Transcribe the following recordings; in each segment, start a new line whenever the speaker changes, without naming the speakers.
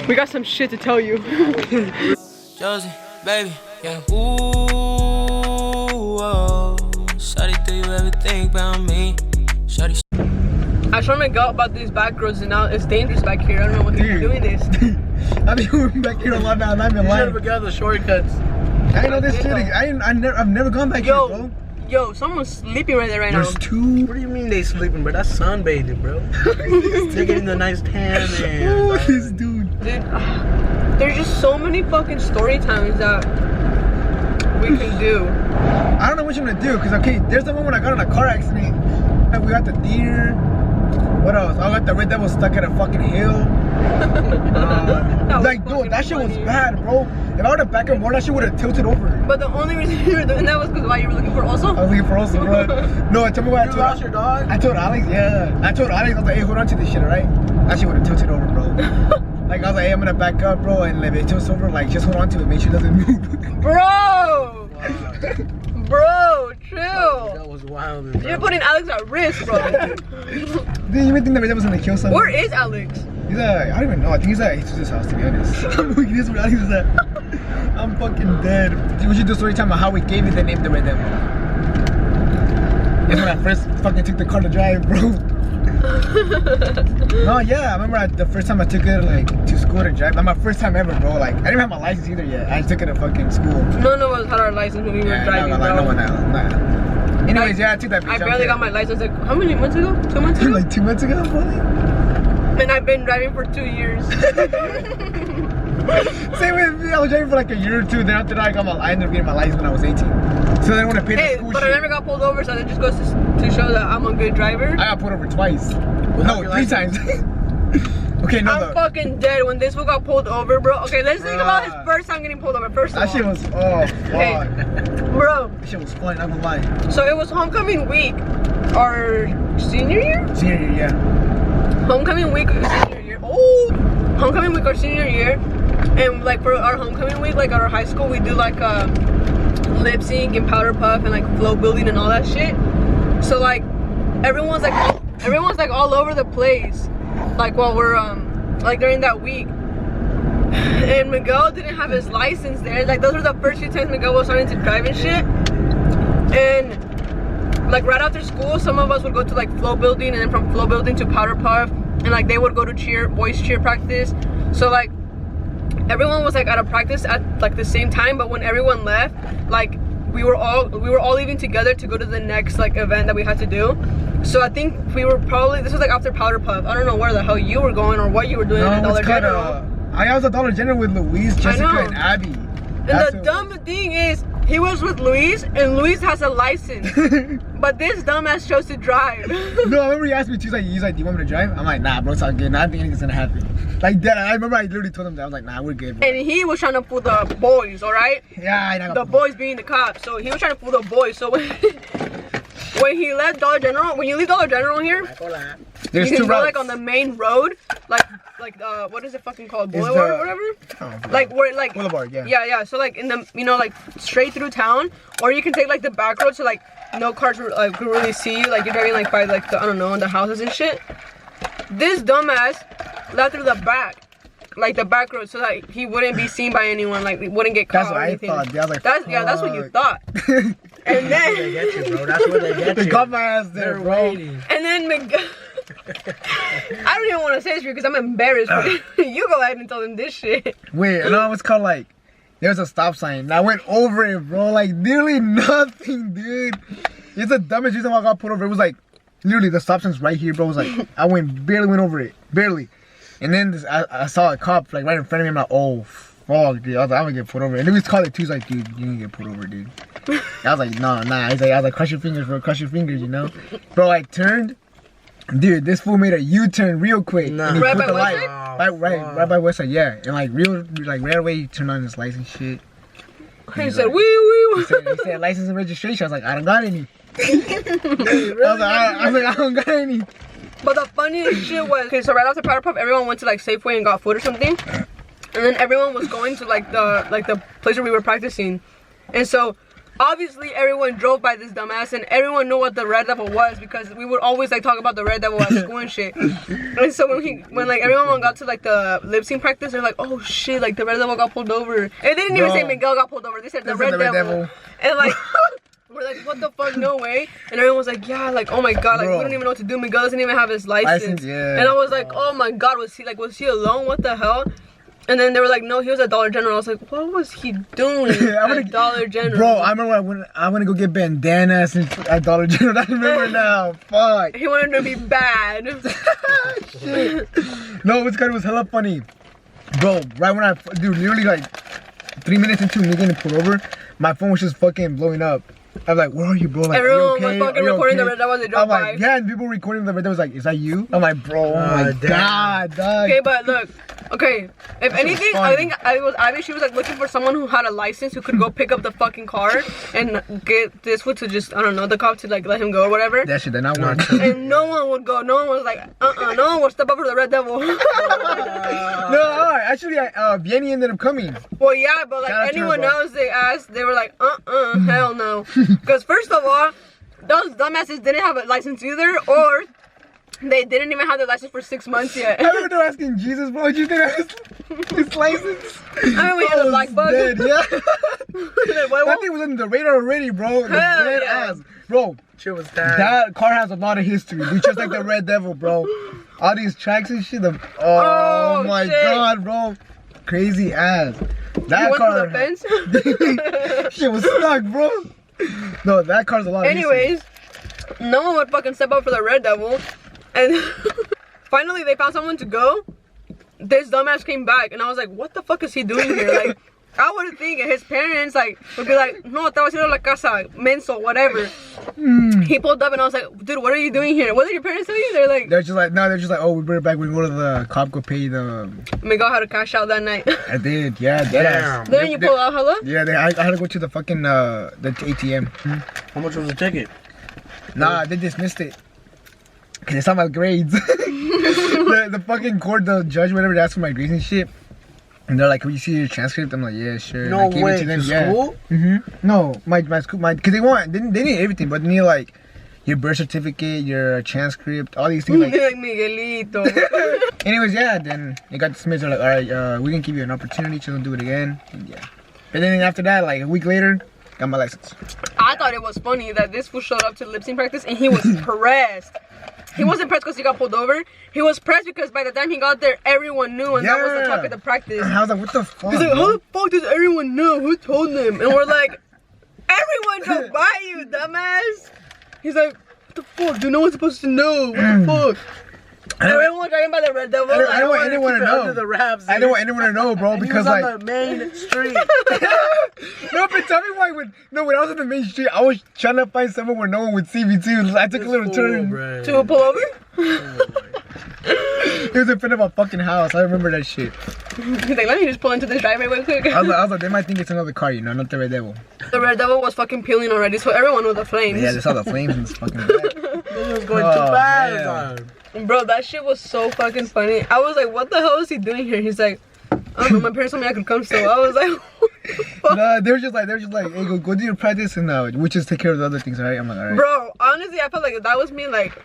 We got some shit to tell you.
Josie, baby, yeah. Ooh, oh. Shawty, do you ever think about me? Shawty.
I told Miguel about these back roads and now it's dangerous back here. I don't know what they're doing this.
I've been moving back here a lot now and I've been lying.
You never got the shortcuts.
I know this shit. I've never gone back here, bro.
Yo, someone's sleeping right there right
There's
now.
two.
What do you mean they sleeping, bro? That's sunbathing, bro. Taking the nice tan, man.
Oh, this dude.
Dude, there's just so many fucking story times that we can do.
I don't know which one to do, because okay, there's the one when I got in a car accident. And we got the deer. What else? I got the red devil stuck at a fucking hill. Like, dude, that shit was bad, bro. If I would have back and more, that shit would have tilted over.
But the only reason you were doing that was because why you were looking for also?
I was looking for also, bro. No, tell me what I told.
You lost your dog?
I told Alex, yeah. I told Alex, I was like, hey, hold on to this shit, alright? That shit would have tilted over, bro. Like, I was like, hey, I'm gonna back up, bro, and if it tilts over, like, just hold on to it, make sure it doesn't move.
Bro! Bro, chill.
That was wild. Bro.
You're putting Alex at risk, bro.
Dude, you even think that red devil's gonna kill someone?
Where is Alex?
He's at, I don't even know. I think he's at Jesus' house, to be honest. I'm looking this where Alex is at. I'm fucking dead. We should do a story time about how we gave it the name the Red Devil. That's when I first fucking took the car to drive, bro. No, yeah, I remember the first time I took it like to school to drive. Like my first time ever, bro. Like I didn't have my license either yet. I took it to fucking school.
None of us had our license when we were driving, bro.
No one else. Nah. Anyways, yeah, I took that bitch.
I barely got my license like how many months ago? 2 months ago?
Like 2 months ago, probably.
And I've been driving for 2 years.
Same with me. I was driving for like a year or two. Then after that, I ended up getting my license when I was 18. So then when I paid the school
but
shit,
I never got pulled over, so that just goes to show that I'm a good driver.
I got pulled over twice. No, 3 times. Okay, no.
I'm fucking dead when this fool got pulled over, bro. Okay, let's think about his first time getting pulled over. First of all,
that shit was fuck.
Bro.
That shit was fun. I'm gonna lie.
So it was homecoming week, our senior year.
Senior year, yeah.
Homecoming week, senior year. Oh, homecoming week, our senior year, and like for our homecoming week, like at our high school, we do like lip sync and powder puff and like flow building and all that shit. So like everyone's like all over the place, like while we're like during that week. And Miguel didn't have his license there. Like those were the first few times Miguel was starting to drive and shit. And like right after school, some of us would go to like flow building, and then from flow building to powder puff, and like they would go to boys cheer practice. So like everyone was like at a practice at like the same time, but when everyone left, like we were all leaving together to go to the next like event that we had to do. So I think we were probably, this was like after powder puff. I don't know where the hell you were going or what you were doing at Dollar General.
I was at Dollar General with Louise, Jessica, and Abby.
And the dumb thing is, he was with Luis, and Luis has a license. But this dumbass chose to drive.
No, I remember he asked me, he's like, do you want me to drive? I'm like, nah, bro, it's all good. Nah, I think anything's gonna happen. Like that, I remember I literally told him that. I was like, nah, we're good, bro.
And he was trying to fool the boys, alright?
Yeah, I know.
The boys being the cops. So he was trying to fool the boys. So when he left Dollar General, when you leave Dollar General here,
there's
you can
two
go
routes.
like on the main road, like what is it fucking called, Boulevard or whatever? Like where like
Boulevard, yeah.
Yeah. So like in the like straight through town, or you can take like the back road so like no cars like can really see you, like you're driving like by like the, I don't know, in the houses and shit. This dumbass left through the back. Like the back road, so that he wouldn't be seen by anyone, like he wouldn't get caught.
That's what I thought. Yeah, like,
that's what you thought. And then
they get you, bro. That's where they get you.
They got my ass there,
They're
bro.
waiting.
And then I don't even want to say this because I'm embarrassed. You go ahead and tell them this shit.
Wait, I know it was called like, there was a stop sign and I went over it, bro. Like literally nothing, dude. It's the dumbest reason why I got pulled over. It was like literally the stop sign's right here, bro. It was like I barely went over it, barely. And then I saw a cop like right in front of me. I'm like, oh fuck, dude. I was like, I'm gonna get pulled over. And then we called it too. He's like, dude, you gonna get pulled over, dude. I was like, nah. I was like, crush your fingers, bro, crush your fingers, you know. Bro, I turned. Dude, this fool made a U-turn real quick.
Nah.
And he
Right
put
by
the light.
Westside?
Right by Westside, yeah. And like right away he turned on his license shit.
He said, wee.
He said license and registration. I was like, I don't got any. I was like, I don't got any.
But the funniest shit was, okay, so right after Powder Puff, everyone went to like Safeway and got food or something. And then everyone was going to like the place where we were practicing. And so obviously everyone drove by this dumbass, and everyone knew what the Red Devil was because we would always like talk about the Red Devil at school and shit. And so when like everyone got to like the lip sync practice, they're like, oh shit, like the Red Devil got pulled over. And they didn't even say Miguel got pulled over. They said the Red Devil. And like. We're like, what the fuck, no way. And everyone was like, yeah, like, oh my god, like, we don't even know what to do. Miguel doesn't even have his license.
Yeah.
And I was like, oh my god, was he alone? What the hell? And then they were like, no, he was at Dollar General. I was like, what was he doing at Dollar General?
Bro, I remember I want to go get bandanas at Dollar General. I remember now. Fuck.
He wanted to be bad.
Shit. No, what's good was hella funny. Bro, right when dude, literally like 3 minutes into me getting pulled over, my phone was just fucking blowing up. I was like, where are you, bro? Like,
everyone was fucking recording the Red Devil as they drove by.
Like, yeah, and people recording the Red Devil was like, is that you? I'm like, bro, oh my god, dog.
Okay, but look, okay, if anything, I think it was Abby, she was like looking for someone who had a license who could go pick up the fucking car and get this one to just, I don't know, the cop to like let him go or whatever.
That shit did not work.
And no one would go, no one was like, no one would step up for the Red Devil.
No, actually, Vienny ended up coming.
Well, yeah, but like anyone else they asked, they were like, hell no. Because first of all, those dumbasses didn't have a license either, or they didn't even have their license for 6 months yet.
I remember they're asking Jesus, bro, do you think his license?
I mean, we had a black bug.
Dead, yeah. That thing was in the radar already, bro. The dead ass. Bro,
shit was dead.
That car has a lot of history. We just like the Red Devil, bro. All these tracks and shit. Oh my god, bro. Crazy ass. That car.
Went to the fence?
Shit was stuck, bro. No, that car's a lot of
Anyways, no one would fucking step up for the Red Devil. And finally they found someone to go. This dumbass came back and I was like, what the fuck is he doing here? Like, I would think his parents like would be like, no, estaba haciendo la casa, menso, whatever. He pulled up and I was like, dude, what are you doing here? What did your parents tell you? They're just like, oh, we bring it back. We go to the cop, go pay the. Miguel had to cash out that night.
I did, yeah. Damn.
Then you pull out, hello?
Yeah, I had to go to the fucking the ATM.
How much was the ticket?
Nah, they dismissed it. Cause they saw my grades. the fucking court, the judge, whatever, they asked for my grades and shit. And they're like, can you see your transcript? I'm like, yeah, sure.
No way, to school?
No, my school, cause they need everything, but they need like your birth certificate, your transcript, all these things. Like
Miguelito.
Anyways, yeah, then they got dismissed. They're like, alright, we can give you an opportunity to do it again. And yeah. And then after that, like a week later, got my license.
I thought it was funny that this fool showed up to lip sync practice and he was pressed. He wasn't pressed because he got pulled over. He was pressed because by the time he got there, everyone knew, and that was the talk of the practice.
I was like, what the fuck?
He's like, how the fuck does everyone know? Who told them? And we're like, everyone drove by you, dumbass. He's like, what the fuck? Dude, no one's supposed to know. What the fuck? Everyone was driving by the Red Devil.
I don't want anyone to know.
The raps,
I don't want anyone to know, bro, because
he was
like
on the main street.
No, but tell me why when I was on the main street, I was trying to find someone where no one would see me too. I took a little turn.
To pull over?
It was in front of a fucking house. I remember that shit.
He's like, let me just pull into this driveway real quick.
I was like, they might think it's another car, you know, not the Red Devil.
The Red Devil was fucking peeling already, so everyone knew the flames.
Yeah, they saw the flames in this fucking back.
This was going too fast.
Bro, that shit was so fucking funny. I was like, what the hell is he doing here? He's like, I don't know, my parents told me I could come still. I was like, what the fuck?
Nah, they were just like, hey, go do your practice and we just take care of the other things, alright? I'm like, alright.
Bro, honestly, I felt like if that was me, like,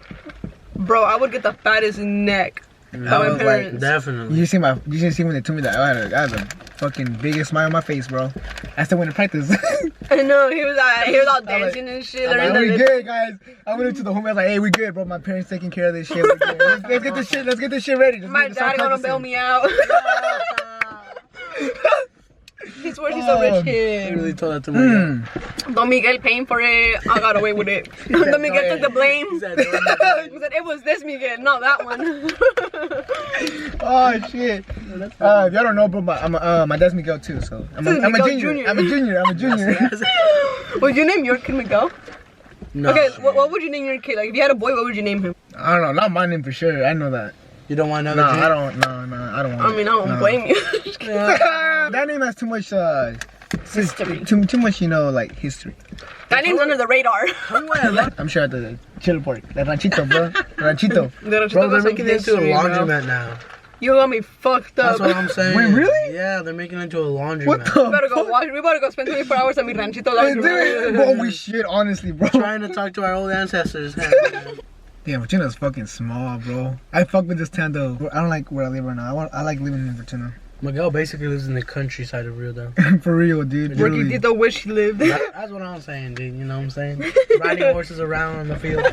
bro, I would get the fattest neck.
I was like,
definitely.
You didn't see when they told me that I had the fucking biggest smile on my face, bro. I still went to practice.
I know, he was all dancing and shit.
We good, guys. I went up to the homie. I was like, hey, we good, bro. My parents taking care of this shit. Let's get this shit ready.
My dad gonna bail me out. He swears he's a rich kid.
I really told that to my dad.
Don Miguel paying for it. I got away with it. Don Miguel took the blame. He said it was this Miguel, not that one.
Oh shit. If y'all don't know, bro, my dad's Miguel too, so I'm a junior. I'm a junior.
Would you name your kid Miguel?
No.
Okay, what would you name your kid? Like, if you had a boy, what would you name him?
I don't know, not my name for sure. I know that.
You don't want another?
I don't. No, I don't want.
I mean, I don't blame you.
That name has too much history. Too much, you know, like history.
That name's under the radar.
I'm sure at the Chili Pork, the Ranchito, bro. Ranchito.
Bro, they're making it into a laundromat now.
You got me fucked up.
That's what I'm saying.
Wait, really?
Yeah, they're making it into a laundry
What
mat.
the
We better go
fuck?
watch. We better go spend 24 hours at mi ranchito.
Hey, dude, bro, we should, honestly, bro.
Trying to talk to our old ancestors.
Damn, Virginia's fucking small, bro. I fuck with this town, though. I don't like where I live right now. I like living in Virginia.
Miguel basically lives in the countryside of Rio, though.
For real, dude.
Where
Really.
you the wish he lived.
That's what I'm saying, dude. You know what I'm saying? Riding horses around in the field.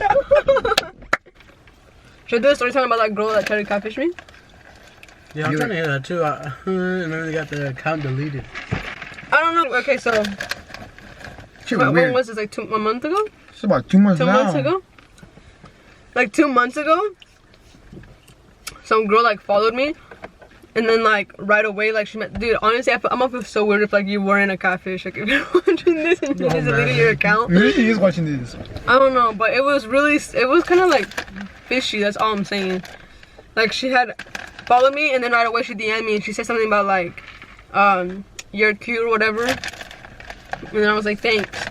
Should I do a story time about that girl that tried to catfish me?
Yeah, I'm trying to hear that too. And then they got the account deleted.
I don't know. Okay, so
Shit was
when
weird.
was this? Like a month ago?
It's about 2 months
2
now.
months ago? Like 2 months ago, some girl like followed me, and then like right away, like she met. Dude, honestly, I'm gonna feel so weird if like you weren't a catfish. Like if you're watching this and you
Oh,
just deleted
man.
your account.
Maybe she is watching this.
I don't know, but it was kind of like fishy. That's all I'm saying. Like she had followed me, and then right away she DM'd me, and she said something about like, you're cute or whatever. And then I was like, thanks.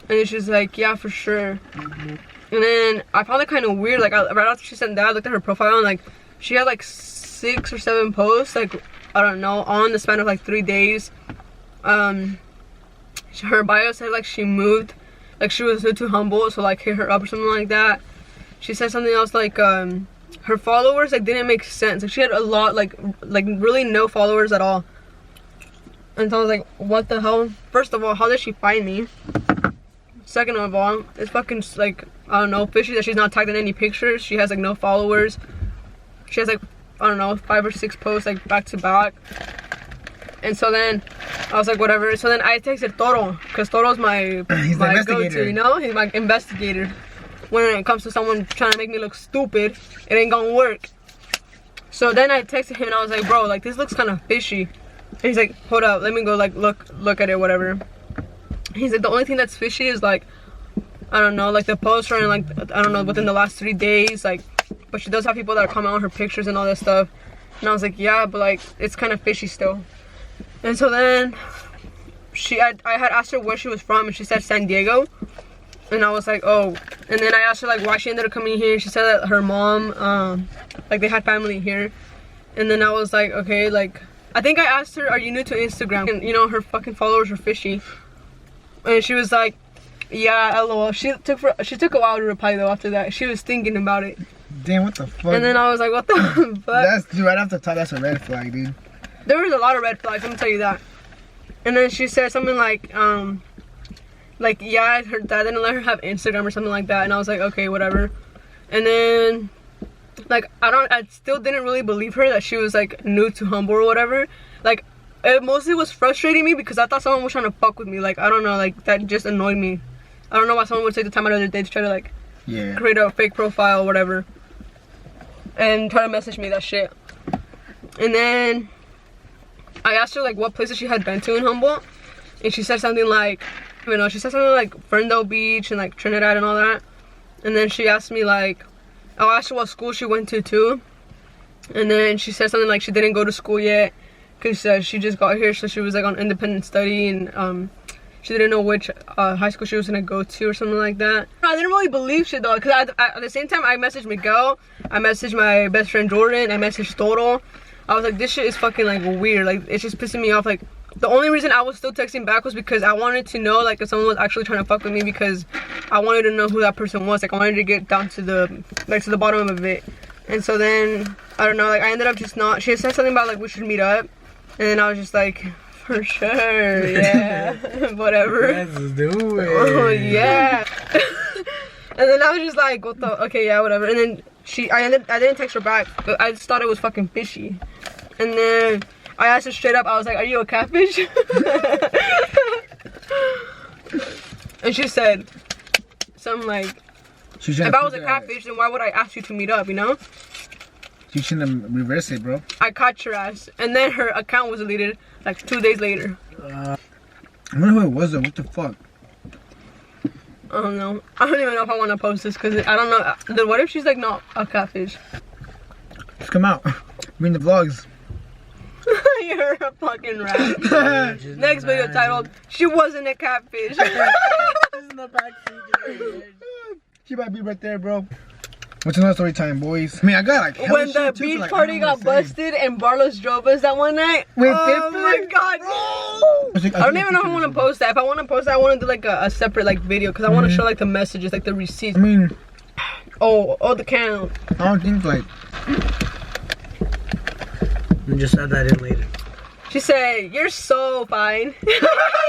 And then she's like, yeah, for sure. And then I found it kind of weird. Like right after she sent that, I looked at her profile and like she had like 6 or 7 posts. Like I don't know, on the span of like 3 days. Her bio said like she moved, like she was too humble, so like hit her up or something like that. She said something else like her followers like didn't make sense. Like she had a lot like really no followers at all. And so I was like, what the hell? First of all, how did she find me? Second of all, it's fucking like, I don't know, fishy that she's not tagged in any pictures. She has like no followers. She has like, I don't know, 5 or 6 posts like back to back. And so then I was like, whatever. So then I texted Toro, because Toro's my
He's the investigator.
go-to, you know? He's my investigator. When it comes to someone trying to make me look stupid, it ain't gonna work. So then I texted him and I was like, bro, like this looks kind of fishy. And he's like, hold up, let me go like look at it, whatever. He's like, the only thing that's fishy is like, I don't know, like the posts are in like, I don't know, within the last 3 days, like, but she does have people that comment on her pictures and all that stuff. And I was like, yeah, but like, it's kind of fishy still. And so then I had asked her where she was from, and she said San Diego. And I was like, oh. And then I asked her like why she ended up coming here. She said that her mom, like they had family here. And then I was like, okay, like, I think I asked her, are you new to Instagram? And you know, her fucking followers were fishy. And she was like, yeah, lol. She took a while to reply though after that. She was thinking about it.
Damn, what the fuck?
And then I was like, what the fuck?
That's, dude, right off the top, that's a red flag, dude.
There was a lot of red flags, let me tell you that. And then she said something like yeah, her dad didn't let her have Instagram or something like that. And I was like, okay, whatever. And then like I still didn't really believe her that she was like new to Humble or whatever. Like it mostly was frustrating me because I thought someone was trying to fuck with me. Like I don't know, like that just annoyed me. I don't know why someone would take the time out of their day to try to like create a fake profile or whatever and try to message me that shit. And then I asked her like what places she had been to in Humboldt, and she said something like, you know, she said something like Ferndale Beach and like Trinidad and all that. And then she asked me like, I asked her what school she went to too. And then she said something like she didn't go to school yet because she just got here, so she was like on independent study, and she didn't know which high school she was gonna go to or something like that. I didn't really believe shit though, because at the same time I messaged Miguel, I messaged my best friend Jordan, I messaged Toro. I was like, this shit is fucking like weird, like it's just pissing me off. Like the only reason I was still texting back was because I wanted to know like if someone was actually trying to fuck with me, because I wanted to know who that person was. Like I wanted to get down to the bottom of it. And so then I don't know, like I ended up just not, she said something about like we should meet up, and then I was just like, for sure, yeah, whatever.
Let's do it.
Oh yeah. And then I was just like, what the, okay, yeah, whatever. And then I didn't text her back, but I just thought it was fucking fishy. And then I asked her straight up, I was like, are you a catfish? And she said something like, if I was a catfish, then why would I ask you to meet up, you know?
You shouldn't reverse it, bro.
I caught your ass. And then her account was deleted like 2 days later.
I wonder who it was though, what the fuck?
I don't know. I don't even know if I want to post this because I don't know. Then what if she's like not a catfish?
Just come out. Read the vlogs.
You're a fucking rat. Next video titled, she wasn't a catfish.
She might be right there, bro. What's another story time, boys? I mean, I got like hella
When the
shit, too,
beach
like, I
party
don't know
got
what to say.
busted and Barlos drove us that one night.
With
Oh my
Pippin?
god. I don't even know if I want to post that. If I want to post that, I want to do like a separate like video because I want to show like the messages, like the receipts.
I mean,
Oh, the count.
I don't think like.
And just add that in later.
She said, "You're so fine."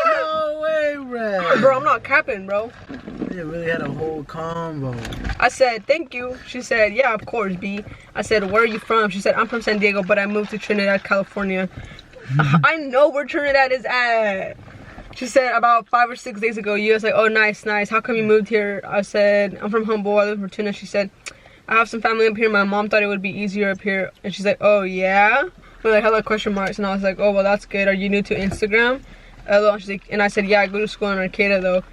No way, bro.
Bro, I'm not capping, bro.
They really had a whole combo.
I said, "Thank you." She said, "Yeah, of course, B." I said, "Where are you from?" She said, "I'm from San Diego, but I moved to Trinidad, California." I know where Trinidad is at. She said, "About 5 or 6 days ago." You was like, "Oh, nice. How come you moved here?" I said, "I'm from Humboldt. I live in Fortuna." She said, "I have some family up here. My mom thought it would be easier up here." And she's like, "Oh, yeah?" With like hella question marks. And I was like, "Oh, well, that's good. Are you new to Instagram?" And she's like, and I said, "Yeah, I go to school in Arcata, though."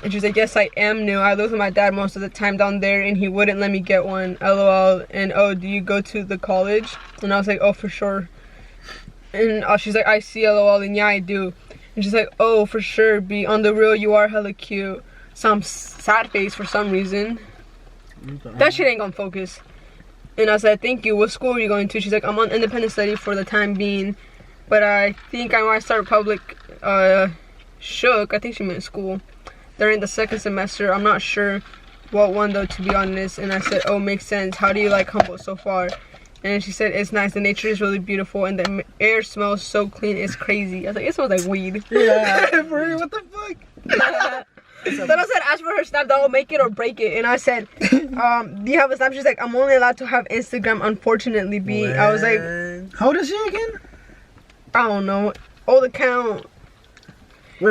And she's like, "Yes, I am new. I live with my dad most of the time down there, and he wouldn't let me get one. LOL. And oh, do you go to the college?" And I was like, "Oh, for sure." And she's like, "I see, LOL." And yeah, I do. And she's like, "Oh, for sure, B. On the real, you are hella cute." Some sad face for some reason. That shit ain't gonna focus. And I said, "Thank you. What school are you going to?" She's like, "I'm on independent study for the time being, but I think I might start public shook." I think she meant school. During the second semester. I'm not sure what one though, to be honest. And I said, "Oh, makes sense. How do you like Humboldt so far?" And she said, "It's nice. The nature is really beautiful, and the air smells so clean. It's crazy." I was like, "It smells like weed."
Yeah, for real, what the fuck?
Then I said, "Ask for her snap. That'll make it or break it." And I said, "Do you have a snap?" She's like, "I'm only allowed to have Instagram, unfortunately, B." I was like,
How old is she again?
I don't know. Old account.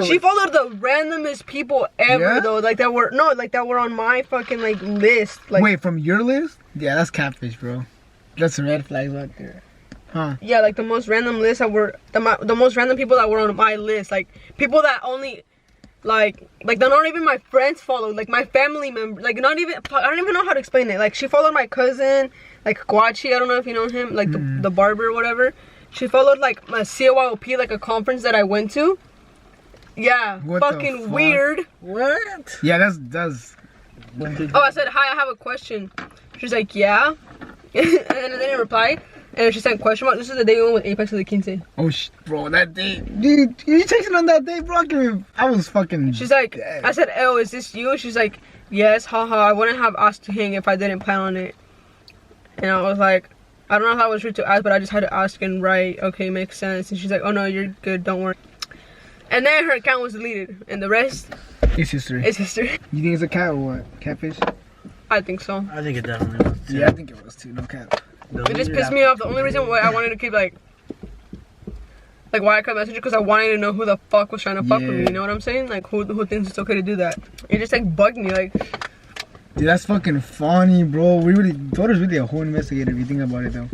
She followed the randomest people ever,
Yeah?
though. Like that were on my fucking like list. Like,
Wait, from your list? Yeah, that's Catfish, bro. That's some red flags out there. Huh?
yeah, like the most random lists that were the most random people that were on my list. Like people that only like they're not even my friends followed. Like my family member. Like not even. I don't even know how to explain it. Like she followed my cousin, like Guachi. I don't know if you know him. Like the barber or whatever. She followed like a CYOP, like a conference that I went to. Yeah,
What the
fucking
fuck?
weird.
What?
Yeah, that's.
Oh, I said, "Hi, I have a question." She's like, "Yeah," and then they didn't reply. And she sent question mark. This is the day we went with Apex to the Quince.
Oh, bro, that day, dude, you texting on that day, bro? I was fucking.
She's like,
dead.
I said, "Oh, is this you?" She's like, "Yes, haha. I wouldn't have asked to hang if I didn't plan on it." And I was like, I don't know if that was rude to ask, but I just had to ask and write. Okay, makes sense. And she's like, "Oh no, you're good. Don't worry." And then her account was deleted, and the rest
It's history.
is history.
You think it's a cat or what? Catfish?
I think so.
I think it definitely was.
Yeah, I think it was too. No cat.
It just pissed me off. The only reason why I wanted to keep like why I kept messaging because I wanted to know who the fuck was trying to fuck with me.
Yeah.
You know what I'm saying? Like who thinks it's okay to do that? It just like bugged me. Like
Dude, that's fucking funny, bro. Daughter's really a whole investigator if you think about it, though.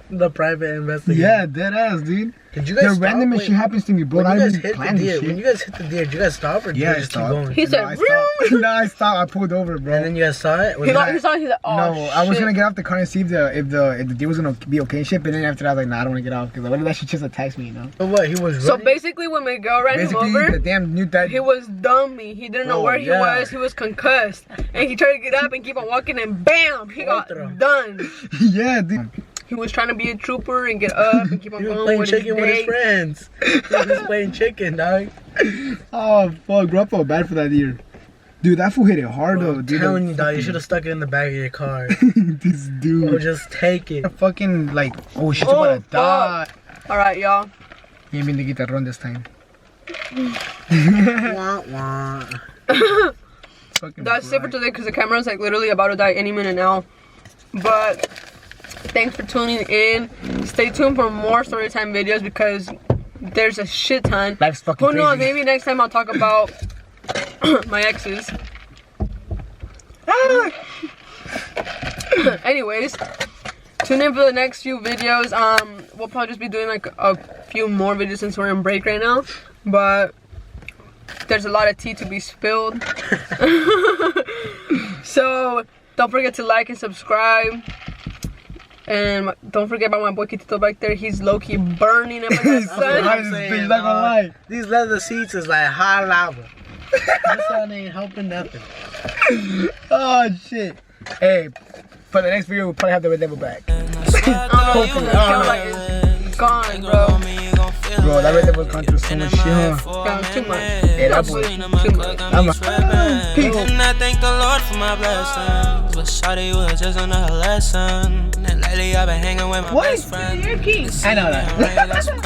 The private investigator.
Yeah, dead ass, dude.
Did you guys
The
stop?
random
Wait,
shit happens to me, bro.
when
I
you guys
even
hit the
plan this
deer,
shit.
when you guys hit the deer, did you guys stop or did
Yeah,
you
I
just keep
stopped.
going?
he said,
I stopped. No, I stopped. I pulled over, bro.
And then you guys saw it? Was
he
it-
saw. He's like, "Oh
No, I was
shit."
gonna get off the car and see if the deer was gonna be okay and shit, but then after that I was like, nah, I don't wanna get off because like, what if that shit just attacks me, you know?
So what? He was
So
running?
basically, when my girl ran
Basically,
him over,
the damn knew that
he was dummy. He didn't know
Oh,
where he
yeah.
was. He was concussed, and he tried to get up and keep on walking, and bam, he got
Otro.
done.
yeah, dude.
He was trying to be a trooper and get up and keep on
He was
going
playing
with his
chicken with his
day.
friends. He was playing chicken, dog.
Oh fuck, bro, I felt bad for that deer. Dude, that fool hit it hard though,
I'm
dude.
telling you, dog, you should have stuck it in the back of your car.
This
Or
dude.
just take it.
Fucking like, oh shit's
Oh,
about to die.
All right, y'all.
He ain't been to get that run this time.
Wah, wah.
Fucking
That's it for
bright.
today because the camera's like literally about to die any minute now. But thanks for tuning in. Stay tuned for more Storytime videos because there's a shit ton.
Life's fucking
Who knows?
crazy.
Maybe next time I'll talk about my exes. Anyways, tune in for the next few videos. We'll probably just be doing like a few more videos since we're in break right now. But there's a lot of tea to be spilled. So don't forget to like and subscribe. And don't forget about my boy Kitito back there. He's low-key burning up in the
That's what
sun.
I'm saying, not gonna lie.
These leather seats is like hot lava. This one ain't helping nothing.
Oh shit. Hey, for the next video, we'll probably have the Red Devil back.
Hopefully, I feel like it's gone, bro.
Bro, that Red Devil's gone through so much shit, huh?
Yeah, it's too much.
Yeah, that boy.
Too much.
I'm a peace.
And I thank the Lord for my blessings. But shawty was just another lesson. And lately I've been hanging with my best friend.
Your keys.
I know that.